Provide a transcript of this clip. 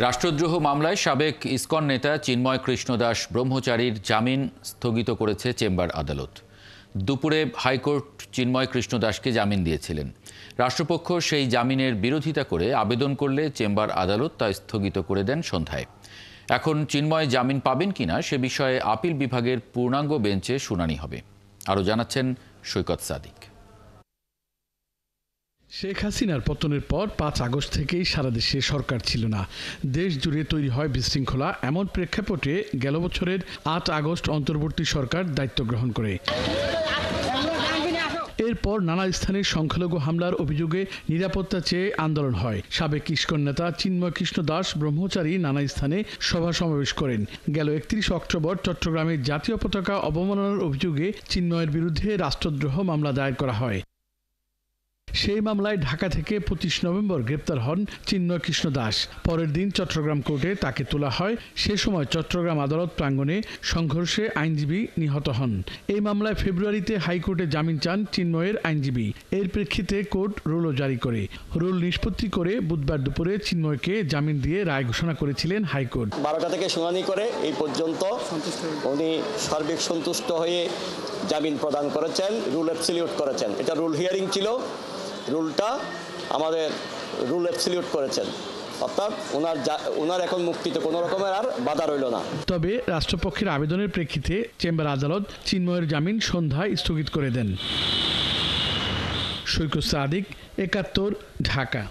রাষ্ট্রদ্রোহ মামলায় সাবেক ইসকন নেতা চিন্ময় কৃষ্ণ দাস ব্রহ্মচারীর জামিন স্থগিত করেছে চেম্বার আদালত। দুপুরে হাইকোর্ট চিন্ময় কৃষ্ণ দাসকে জামিন দিয়েছিলেন। রাষ্ট্রপক্ষ সেই জামিনের বিরোধিতা করে আবেদন করলে চেম্বার আদালত তা স্থগিত করে দেন সন্ধ্যায়। এখন চিন্ময় জামিন পাবেন কিনা সে বিষয়ে আপিল বিভাগের পূর্ণাঙ্গ বেঞ্চে শুনানি হবে। আরও জানাচ্ছেন সৈকত সাদিক। শেখ হাসিনার পতনের পর ৫ আগস্ট থেকেই সারা দেশে সরকার ছিল না। দেশ জুড়ে তৈরি হয় বিশৃঙ্খলা। এমন প্রেক্ষাপটে গেল বছরের ৮ আগস্ট অন্তর্বর্তী সরকার দায়িত্ব গ্রহণ করে। এরপর নানা স্থানে সংখ্যালঘু হামলার অভিযোগে নিরাপত্তা চেয়ে আন্দোলন হয়। সাবেক ইসকন নেতা চিন্ময় কৃষ্ণ দাস ব্রহ্মচারী নানা স্থানে সভা সমাবেশ করেন। গেল ৩১ অক্টোবর চট্টগ্রামে জাতীয় পতাকা অবমাননার অভিযোগে চিন্ময়ের বিরুদ্ধে রাষ্ট্রদ্রোহ মামলা দায়ের করা হয়। সেই মামলায় ঢাকা থেকে ২৫ নভেম্বর গ্রেপ্তার হন চিন্ময় কৃষ্ণ দাস। পরের দিন চট্টগ্রাম কোর্টে তাকে তোলা হয়। সে সময় চট্টগ্রাম আদালত প্রাঙ্গণে সংঘর্ষে আইনজীবী নিহত হন। এই মামলায় ফেব্রুয়ারিতে হাইকোর্টে জামিন চান চিন্ময়ের আইনজীবী। এর প্রেক্ষিতে কোর্ট রুলও জারি করে। রুল নিষ্পত্তি করে বুধবার দুপুরে চিন্ময়কে জামিন দিয়ে রায় ঘোষণা করেছিলেন হাইকোর্ট। ১২টা থেকে শুনানি করে এই পর্যন্ত উনি সার্বিক সন্তুষ্ট হয়ে জামিন প্রদান করেছেন, রুল অ্যাবসলিউট করেছেন। এটা রুল হিয়ারিং ছিল, রুলটা আমাদের রুল অ্যাবসলিউট করেছেন, অর্থাৎ ওনার এখন মুক্তিতে কোনো রকমের আর বাধা রইল না। তবে রাষ্ট্রপক্ষের আবেদনের প্রেক্ষিতে চেম্বার আদালত চিন্ময়ের জামিন সন্ধ্যায় স্থগিত করে দেন। সৈকত সাদিক, ৭১, ঢাকা।